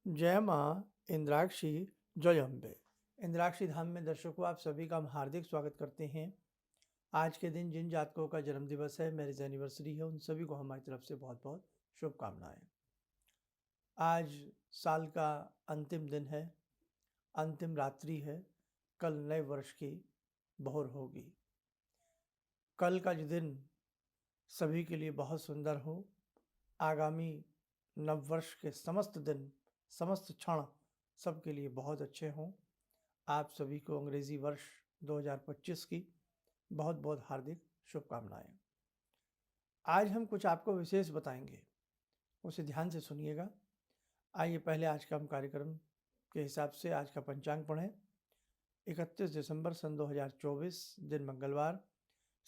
जय माँ इंद्राक्षी जय अम्बे। इंद्राक्षी धाम में दर्शकों आप सभी का हम हार्दिक स्वागत करते हैं। आज के दिन जिन जातकों का जन्म दिवस है, मैरिज एनिवर्सरी है, उन सभी को हमारी तरफ से बहुत बहुत शुभकामनाएं। आज साल का अंतिम दिन है, अंतिम रात्रि है। कल नए वर्ष की बहर होगी। कल का जो दिन सभी के लिए बहुत सुंदर हो। आगामी नववर्ष के समस्त दिन, समस्त क्षण सबके लिए बहुत अच्छे हों। आप सभी को अंग्रेजी वर्ष 2025 की बहुत बहुत हार्दिक शुभकामनाएं। आज हम कुछ आपको विशेष बताएंगे, उसे ध्यान से सुनिएगा। आइए पहले आज का हम कार्यक्रम के हिसाब से आज का पंचांग पढ़ें। 31 दिसंबर सन 2024, दिन मंगलवार,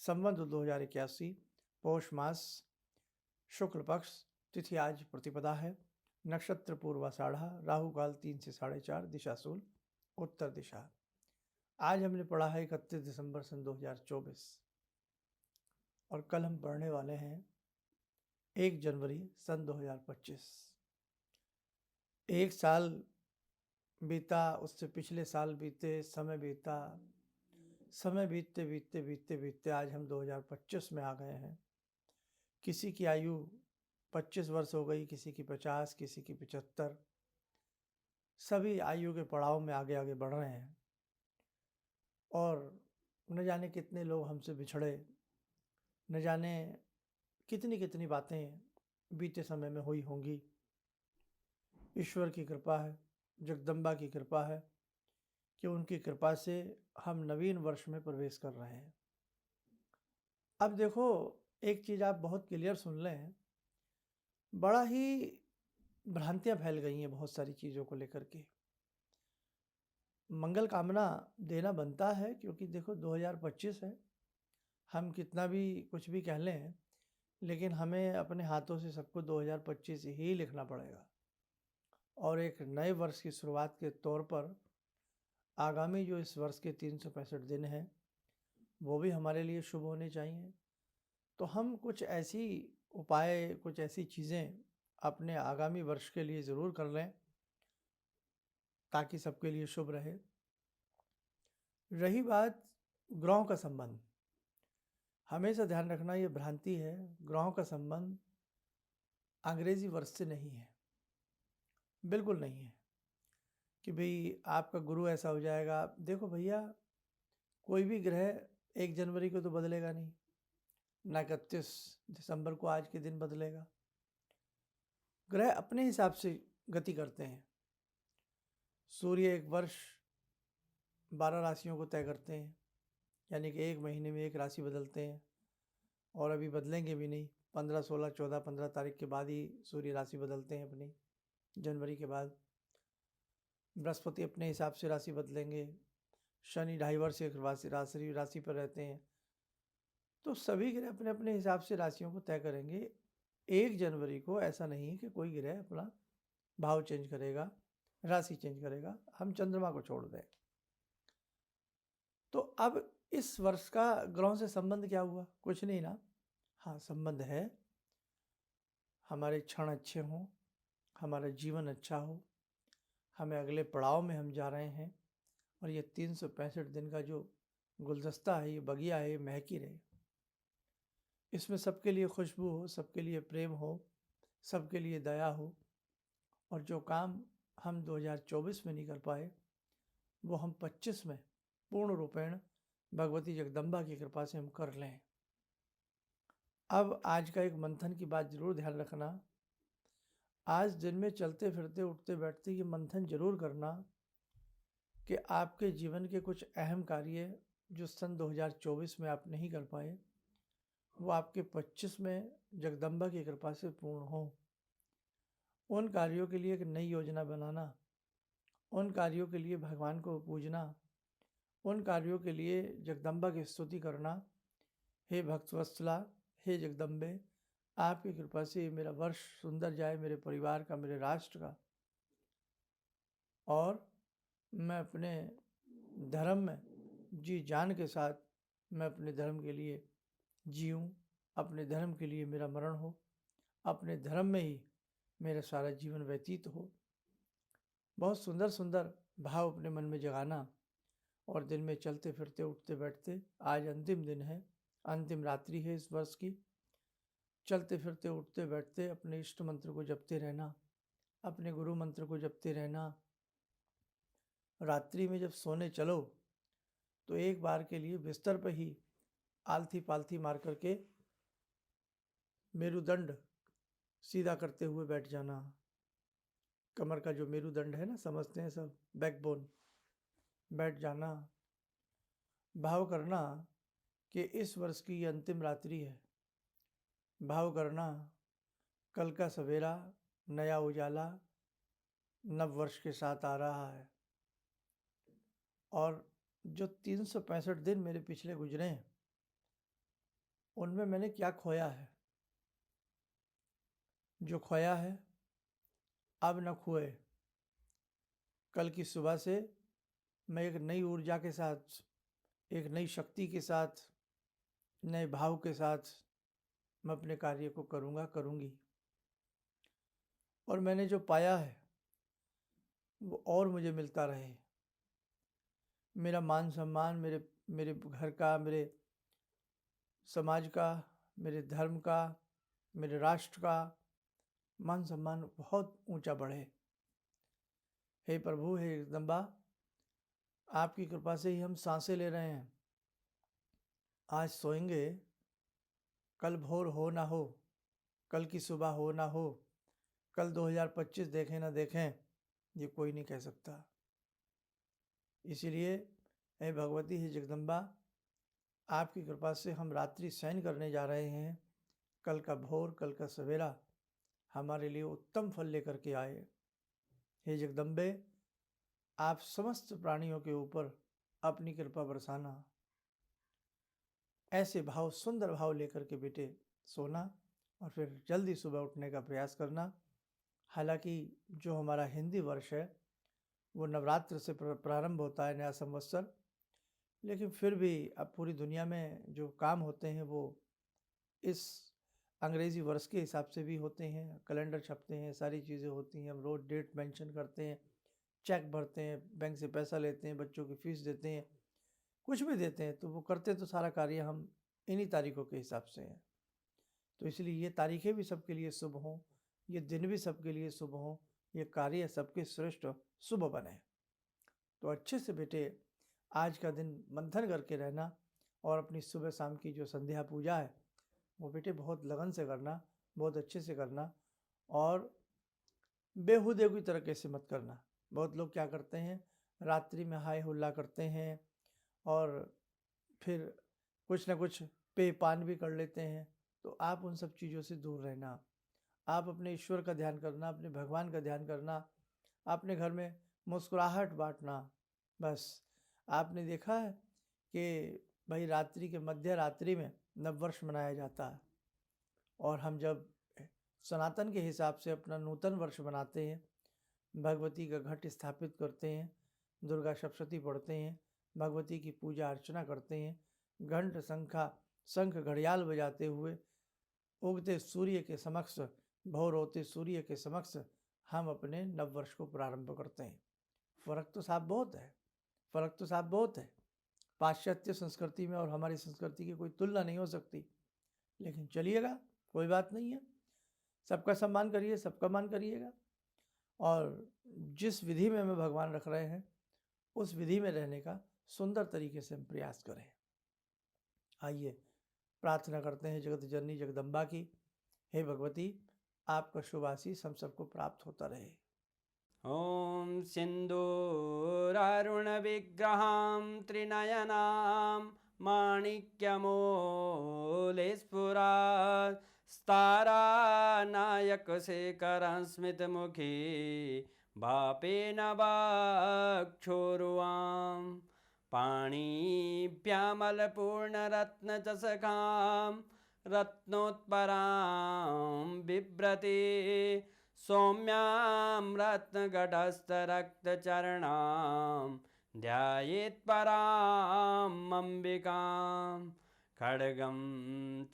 संवत 2081, पौष मास, शुक्ल पक्ष, तिथि आज प्रतिपदा है, नक्षत्र पूर्वाषाढ़ा, राहु काल 3 से 4:30, दिशा शूल उत्तर दिशा। आज हमने पढ़ा है 31 दिसंबर सन 2024 और कल हम पढ़ने वाले हैं 1 जनवरी सन 2025। एक साल बीता, उससे पिछले साल बीते, समय बीता, समय बीतते बीतते बीतते बीतते आज हम 2025 में आ गए हैं। किसी की आयु 25 वर्ष हो गई, किसी की 50, किसी की 75। सभी आयु के पड़ाव में आगे आगे बढ़ रहे हैं और न जाने कितने लोग हमसे बिछड़े, न जाने कितनी कितनी बातें बीते समय में हुई होंगी। ईश्वर की कृपा है, जगदम्बा की कृपा है कि उनकी कृपा से हम नवीन वर्ष में प्रवेश कर रहे हैं। अब देखो, एक चीज़ आप बहुत क्लियर सुन लें। बड़ा ही भ्रांतियाँ फैल गई हैं बहुत सारी चीज़ों को लेकर के। मंगल कामना देना बनता है, क्योंकि देखो 2025 है। हम कितना भी कुछ भी कह लें, लेकिन हमें अपने हाथों से सबको 2025 ही लिखना पड़ेगा। और एक नए वर्ष की शुरुआत के तौर पर आगामी जो इस वर्ष के 365 दिन हैं, वो भी हमारे लिए शुभ होने चाहिए। तो हम कुछ ऐसी उपाय, कुछ ऐसी चीज़ें अपने आगामी वर्ष के लिए ज़रूर कर लें ताकि सबके लिए शुभ रहे। रही बात ग्रहों का संबंध, हमेशा ध्यान रखना, ये भ्रांति है। ग्रहों का संबंध अंग्रेजी वर्ष से नहीं है, बिल्कुल नहीं है कि भाई आपका गुरु ऐसा हो जाएगा। देखो भैया, कोई भी ग्रह 1 जनवरी को तो बदलेगा नहीं, ना 31 दिसंबर को आज के दिन बदलेगा। ग्रह अपने हिसाब से गति करते हैं। सूर्य एक वर्ष 12 राशियों को तय करते हैं, यानी कि एक महीने में एक राशि बदलते हैं। और अभी बदलेंगे भी नहीं, 15, 16, 14, 15 तारीख के बाद ही सूर्य राशि बदलते हैं अपनी, जनवरी के बाद। बृहस्पति अपने हिसाब से राशि बदलेंगे। शनि 2.5 वर्ष एक राशि पर रहते हैं। तो सभी ग्रह अपने अपने हिसाब से राशियों को तय करेंगे। 1 जनवरी को ऐसा नहीं कि कोई ग्रह अपना भाव चेंज करेगा, राशि चेंज करेगा, हम चंद्रमा को छोड़ दें। तो अब इस वर्ष का ग्रहों से संबंध क्या हुआ? कुछ नहीं ना। हाँ, संबंध है, हमारे क्षण अच्छे हों, हमारा जीवन अच्छा हो, हमें अगले पड़ाव में हम जा रहे हैं और ये 365 दिन का जो गुलदस्ता है, ये बगिया है, ये महक ही रहे। इसमें सबके लिए खुशबू हो, सबके लिए प्रेम हो, सबके लिए दया हो। और जो काम हम 2024 में नहीं कर पाए, वो हम 25 में पूर्ण रूपेण भगवती जगदम्बा की कृपा से हम कर लें। अब आज का एक मंथन की बात जरूर ध्यान रखना। आज दिन में चलते फिरते, उठते बैठते ये मंथन जरूर करना कि आपके जीवन के कुछ अहम कार्य जो सन 2024 में आप नहीं कर पाए, वो आपके 25 में जगदम्बा की कृपा से पूर्ण हो। उन कार्यों के लिए एक नई योजना बनाना, उन कार्यों के लिए भगवान को पूजना, उन कार्यों के लिए जगदम्बा की स्तुति करना। हे भक्तवत्सला, हे जगदम्बे, आपकी कृपा से मेरा वर्ष सुंदर जाए, मेरे परिवार का, मेरे राष्ट्र का, और मैं अपने धर्म में जी जान के साथ मैं अपने धर्म के लिए जीऊँ, अपने धर्म के लिए मेरा मरण हो, अपने धर्म में ही मेरा सारा जीवन व्यतीत हो। बहुत सुंदर सुंदर भाव अपने मन में जगाना और दिन में चलते फिरते उठते बैठते, आज अंतिम दिन है, अंतिम रात्रि है इस वर्ष की, चलते फिरते उठते बैठते अपने इष्ट मंत्र को जपते रहना, अपने गुरु मंत्र को जपते रहना। रात्रि में जब सोने चलो तो एक बार के लिए बिस्तर पर ही आलथी पालथी मार करके मेरुदंड सीधा करते हुए बैठ जाना। कमर का जो मेरुदंड है ना, समझते हैं सब, बैकबोन, बैठ जाना। भाव करना कि इस वर्ष की ये अंतिम रात्रि है। भाव करना कल का सवेरा, नया उजाला नव वर्ष के साथ आ रहा है। और जो 365 दिन मेरे पिछले गुजरे हैं, उनमें मैंने क्या खोया है? जो खोया है अब न खोए। कल की सुबह से मैं एक नई ऊर्जा के साथ, एक नई शक्ति के साथ, नए भाव के साथ मैं अपने कार्य को करूँगा, करूँगी। और मैंने जो पाया है वो और मुझे मिलता रहे। मेरा मान सम्मान, मेरे घर का, मेरे समाज का, मेरे धर्म का, मेरे राष्ट्र का मान सम्मान बहुत ऊंचा बढ़े। हे प्रभु, हे जगदम्बा, आपकी कृपा से ही हम सांसें ले रहे हैं। आज सोएंगे, कल भोर हो ना हो, कल की सुबह हो ना हो, कल 2025 देखें ना देखें, ये कोई नहीं कह सकता। इसीलिए हे भगवती, हे जगदम्बा, आपकी कृपा से हम रात्रि शयन करने जा रहे हैं। कल का भोर, कल का सवेरा हमारे लिए उत्तम फल लेकर के आए। हे जगदम्बे, आप समस्त प्राणियों के ऊपर अपनी कृपा बरसाना। ऐसे भाव, सुंदर भाव लेकर के बेटे सोना और फिर जल्दी सुबह उठने का प्रयास करना। हालांकि जो हमारा हिंदी वर्ष है वो नवरात्र से प्रारंभ होता है, नया संवत्सर, लेकिन फिर भी अब पूरी दुनिया में जो काम होते हैं वो इस अंग्रेज़ी वर्ष के हिसाब से भी होते हैं। कैलेंडर छपते हैं, सारी चीज़ें होती हैं, हम रोज डेट मेंशन करते हैं, चेक भरते हैं, बैंक से पैसा लेते हैं, बच्चों की फीस देते हैं, कुछ भी देते हैं, तो वो करते तो सारा कार्य हम इन्हीं तारीखों के हिसाब से हैं। तो इसलिए ये तारीखें भी सबके लिए शुभ हों, ये दिन भी सबके लिए शुभ हों, ये कार्य सबके श्रेष्ठ शुभ बने। तो अच्छे से बेटे आज का दिन मंथन करके रहना और अपनी सुबह शाम की जो संध्या पूजा है वो बेटे बहुत लगन से करना, बहुत अच्छे से करना और बेहुदे की तरीके से मत करना। बहुत लोग क्या करते हैं, रात्रि में हाय हुल्ला करते हैं और फिर कुछ ना कुछ पेय पान भी कर लेते हैं। तो आप उन सब चीज़ों से दूर रहना। आप अपने ईश्वर का ध्यान करना, अपने भगवान का ध्यान करना, अपने घर में मुस्कुराहट बांटना। बस आपने देखा है कि भाई रात्रि के मध्य रात्रि में नववर्ष मनाया जाता है और हम जब सनातन के हिसाब से अपना नूतन वर्ष मनाते हैं, भगवती का घट स्थापित करते हैं, दुर्गा सप्तशती पढ़ते हैं, भगवती की पूजा अर्चना करते हैं, घंट शंख घड़ियाल बजाते हुए उगते सूर्य के समक्ष, भोर होते सूर्य के समक्ष हम अपने नववर्ष को प्रारंभ करते हैं। फ़र्क तो साफ बहुत है, फ़र्क तो साफ बहुत है। पाश्चात्य संस्कृति में और हमारी संस्कृति की कोई तुलना नहीं हो सकती। लेकिन चलिएगा, कोई बात नहीं है, सबका सम्मान करिए, सबका मान करिएगा और जिस विधि में हमें भगवान रख रहे हैं उस विधि में रहने का सुंदर तरीके से हम प्रयास करें। आइए प्रार्थना करते हैं जगत जननी जगदम्बा की। हे भगवती, आपका शुभ आशीष हम सबको प्राप्त होता रहे। ॐ सिन्दूरारुणविग्रहां त्रिनयनां माणिक्यमूलस्फुरात् स्तारानायकशेखरं स्मितमुखी वापेन वक्षोरुवां पाणिभ्यामलपूर्णरत्नचषकां रत्नोत्परां बिभ्रति सौम्यां रत्नघटस्थरक्तचरणां ध्यायेत्परामम्बिकां खड्गं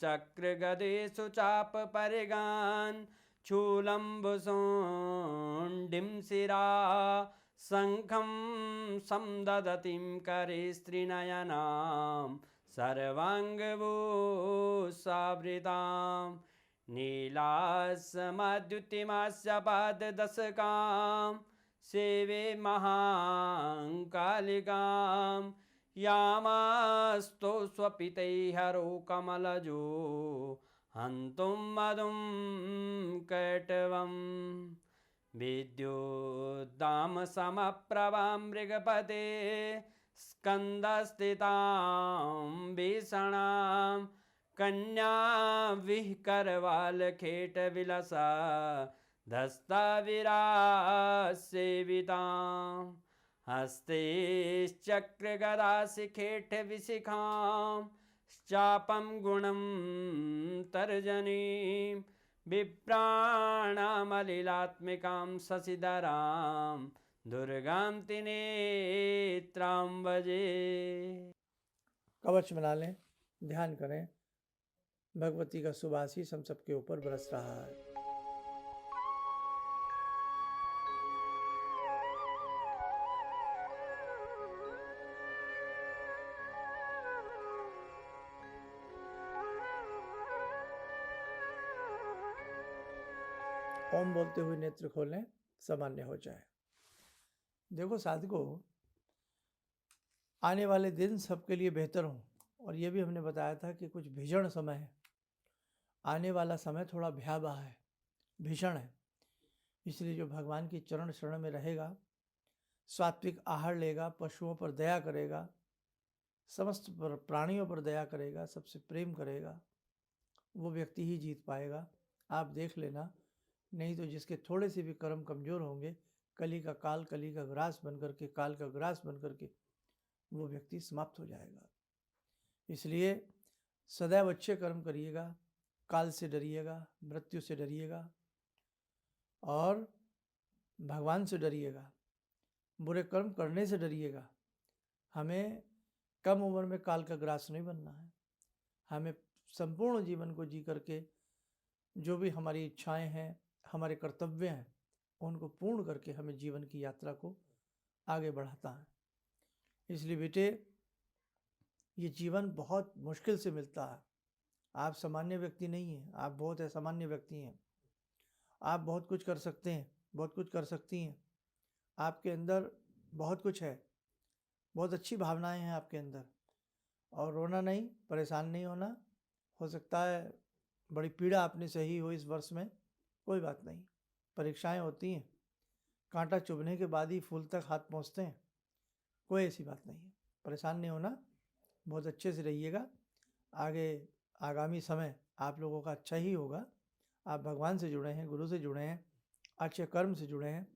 चक्रगदेषु चापपरिगान् चूलम्बुसुण्डिं शिरा शङ्खं संदधतीं करे स्त्रीनयनां सर्वाङ्गभूषावृतां नीलासमद्युतिमास्य पाददशकां सेवे महाकालिकां यामास्तो स्वपितैहरो कमलजो हन्तुं मधुं कैटवम् विद्युद्दामसमप्रभां मृगपते स्कन्दस्थितां भीषणां कन्या विहकरवालखेटविलसा धस्ताविरासेवितां हस्तैश्चक्रगदाशिखेटविशिखां चापं गुणं तर्जनीं विप्राणामलिलात्मिकां शशिधरां दुर्गां त्रिनेत्रां भजे। कवच बना लें, ध्यान करें, भगवती का शुभ आशीष हम सबके ऊपर बरस रहा है। ओम बोलते हुए नेत्र खोलें, सामान्य हो जाए। देखो साधकों, आने वाले दिन सबके लिए बेहतर हों, और ये भी हमने बताया था कि कुछ भीषण समय है। आने वाला समय थोड़ा भयावह है, भीषण है। इसलिए जो भगवान की चरण शरण में रहेगा, सात्विक आहार लेगा, पशुओं पर दया करेगा, समस्त प्राणियों पर दया करेगा, सबसे प्रेम करेगा, वो व्यक्ति ही जीत पाएगा। आप देख लेना, नहीं तो जिसके थोड़े से भी कर्म कमज़ोर होंगे, कली का काल, कली का ग्रास बन करके, काल का ग्रास बन करके वो व्यक्ति समाप्त हो जाएगा। इसलिए सदैव अच्छे कर्म करिएगा, काल से डरिएगा, मृत्यु से डरिएगा और भगवान से डरिएगा, बुरे कर्म करने से डरिएगा। हमें कम उम्र में काल का ग्रास नहीं बनना है। हमें संपूर्ण जीवन को जी करके जो भी हमारी इच्छाएं हैं, हमारे कर्तव्य हैं, उनको पूर्ण करके हमें जीवन की यात्रा को आगे बढ़ाता है। इसलिए बेटे, ये जीवन बहुत मुश्किल से मिलता है। आप सामान्य व्यक्ति नहीं हैं, आप बहुत असामान्य व्यक्ति हैं। आप बहुत कुछ कर सकते हैं, बहुत कुछ कर सकती हैं। आपके अंदर बहुत कुछ है, बहुत अच्छी भावनाएं हैं आपके अंदर। और रोना नहीं, परेशान नहीं होना। हो सकता है बड़ी पीड़ा आपने सही हो इस वर्ष में, कोई बात नहीं। परीक्षाएं होती हैं, कांटा चुभने के बाद ही फूल तक हाथ पहुँचते हैं, कोई ऐसी बात नहीं है। परेशान नहीं होना, बहुत अच्छे से रहिएगा। आगे आगामी समय आप लोगों का अच्छा ही होगा। आप भगवान से जुड़े हैं, गुरु से जुड़े हैं, अच्छे कर्म से जुड़े हैं।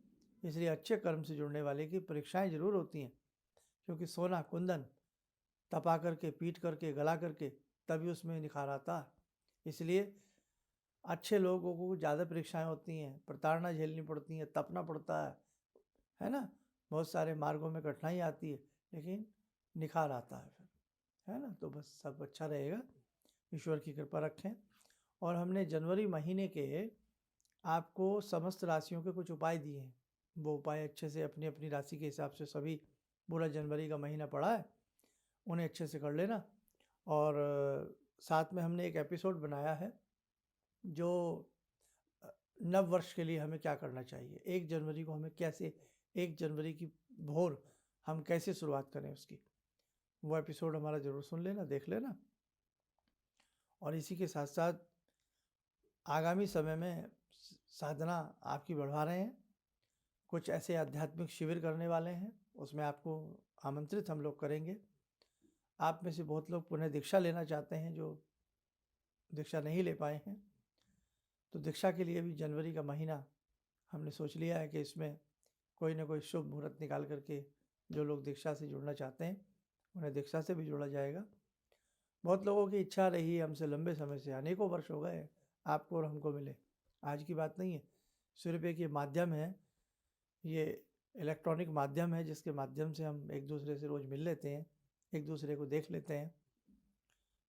इसलिए अच्छे कर्म से जुड़ने वाले की परीक्षाएं जरूर होती हैं, क्योंकि सोना कुंदन तपा करके, पीट करके, गला करके तभी उसमें निखार आता है। इसलिए अच्छे लोगों को ज़्यादा परीक्षाएं होती हैं, प्रताड़ना झेलनी पड़ती है, तपना पड़ता है ना। बहुत सारे मार्गों में कठिनाई आती है, लेकिन निखार आता है फिर, है ना। तो बस सब अच्छा रहेगा, ईश्वर की कृपा रखें। और हमने जनवरी महीने के आपको समस्त राशियों के कुछ उपाय दिए हैं। वो उपाय अच्छे से अपनी अपनी राशि के हिसाब से, सभी पूरा जनवरी का महीना पड़ा है, उन्हें अच्छे से कर लेना। और साथ में हमने एक एपिसोड बनाया है जो नव वर्ष के लिए हमें क्या करना चाहिए, 1 जनवरी को हमें कैसे, 1 जनवरी की भोर हम कैसे शुरुआत करें उसकी। वो एपिसोड हमारा ज़रूर सुन लेना, देख लेना। और इसी के साथ साथ आगामी समय में साधना आपकी बढ़वा रहे हैं। कुछ ऐसे आध्यात्मिक शिविर करने वाले हैं, उसमें आपको आमंत्रित हम लोग करेंगे। आप में से बहुत लोग पुनः दीक्षा लेना चाहते हैं, जो दीक्षा नहीं ले पाए हैं, तो दीक्षा के लिए भी जनवरी का महीना हमने सोच लिया है कि इसमें कोई ना कोई शुभ मुहूर्त निकाल करके जो लोग दीक्षा से जुड़ना चाहते हैं उन्हें दीक्षा से भी जोड़ा जाएगा। बहुत लोगों की इच्छा रही है हमसे लंबे समय से, अनेकों वर्ष हो गए आपको और हमको मिले, आज की बात नहीं है। सूर्य के माध्यम है, ये इलेक्ट्रॉनिक माध्यम है जिसके माध्यम से हम एक दूसरे से रोज़ मिल लेते हैं, एक दूसरे को देख लेते हैं।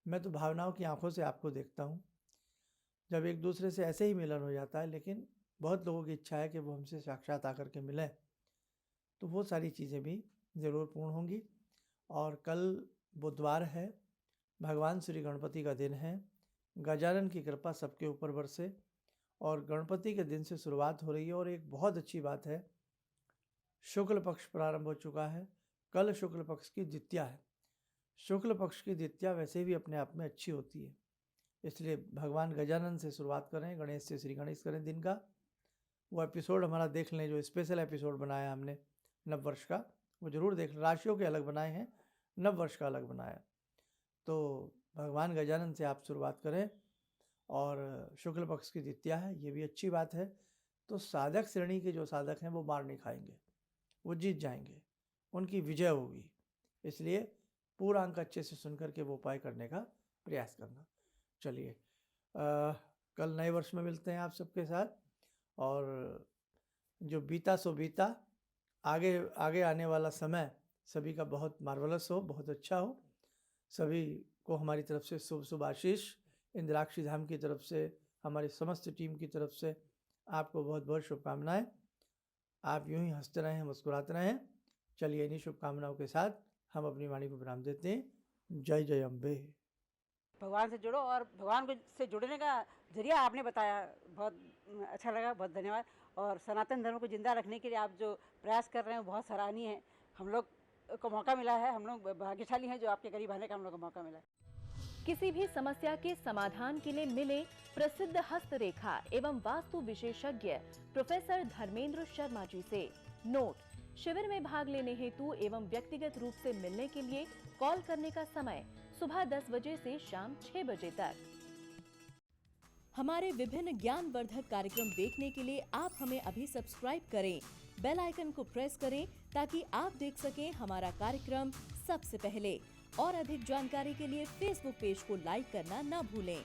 मैं तो भावनाओं की आंखों से आपको देखता हूँ। जब एक दूसरे से ऐसे ही मिलन हो जाता है, लेकिन बहुत लोगों की इच्छा है कि वो हमसे साक्षात आकर के मिलें, तो वो सारी चीज़ें भी ज़रूर पूर्ण होंगी। और कल बुधवार है, भगवान श्री गणपति का दिन है। गजानन की कृपा सबके ऊपर बरसे और गणपति के दिन से शुरुआत हो रही है। और एक बहुत अच्छी बात है, शुक्ल पक्ष प्रारंभ हो चुका है। कल शुक्ल पक्ष की द्वितीया है। शुक्ल पक्ष की द्वितीया वैसे भी अपने आप में अच्छी होती है, इसलिए भगवान गजानन से शुरुआत करें, गणेश से श्री गणेश करें दिन का। वो एपिसोड हमारा देख लें, जो स्पेशल एपिसोड बनाया हमने नव वर्ष का, वो ज़रूर देख लें। राशियों के अलग बनाए हैं, नव वर्ष का अलग बनाया। तो भगवान गजानन से आप शुरुआत करें। और शुक्ल पक्ष की द्वितीया है, ये भी अच्छी बात है। तो साधक श्रेणी के जो साधक हैं वो मार नहीं खाएंगे, वो जीत जाएंगे, उनकी विजय होगी। इसलिए पूरा अंक अच्छे से सुन करके वो उपाय करने का प्रयास करना। चलिए, कल नए वर्ष में मिलते हैं आप सबके साथ। और जो बीता सो बीता, आगे आगे आने वाला समय सभी का बहुत मार्वलस हो, बहुत अच्छा हो। सभी को हमारी तरफ से शुभ शुभ आशीष। इंद्राक्षी धाम की तरफ से, हमारी समस्त टीम की तरफ से आपको बहुत बहुत शुभकामनाएं। आप यूं ही हंसते रहें, मुस्कुराते रहें। चलिए, इन्हीं शुभकामनाओं के साथ हम अपनी वाणी को विराम देते हैं। जय जय अम्बे। भगवान से जुड़ो, और भगवान से जुड़ने का जरिया आपने बताया, बहुत अच्छा लगा, बहुत धन्यवाद। और सनातन धर्म को जिंदा रखने के लिए आप जो प्रयास कर रहे हैं वो बहुत सराहनीय है। हम लोग को मौका मिला है, हम लोग भाग्यशाली हैं जो आपके करीब आने का हम लोग को मौका मिला है। किसी भी समस्या के समाधान के लिए मिले प्रसिद्ध हस्तरेखा एवं वास्तु विशेषज्ञ प्रोफेसर धर्मेंद्र शर्मा जी से। नोट: शिविर में भाग लेने हेतु एवं व्यक्तिगत रूप से मिलने के लिए कॉल करने का समय सुबह 10 बजे से शाम 6 बजे तक। हमारे विभिन्न ज्ञानवर्धक कार्यक्रम देखने के लिए आप हमें अभी सब्सक्राइब करें, बेल आइकन को प्रेस करें ताकि आप देख सकें हमारा कार्यक्रम सबसे पहले। और अधिक जानकारी के लिए फेसबुक पेज को लाइक करना न भूलें।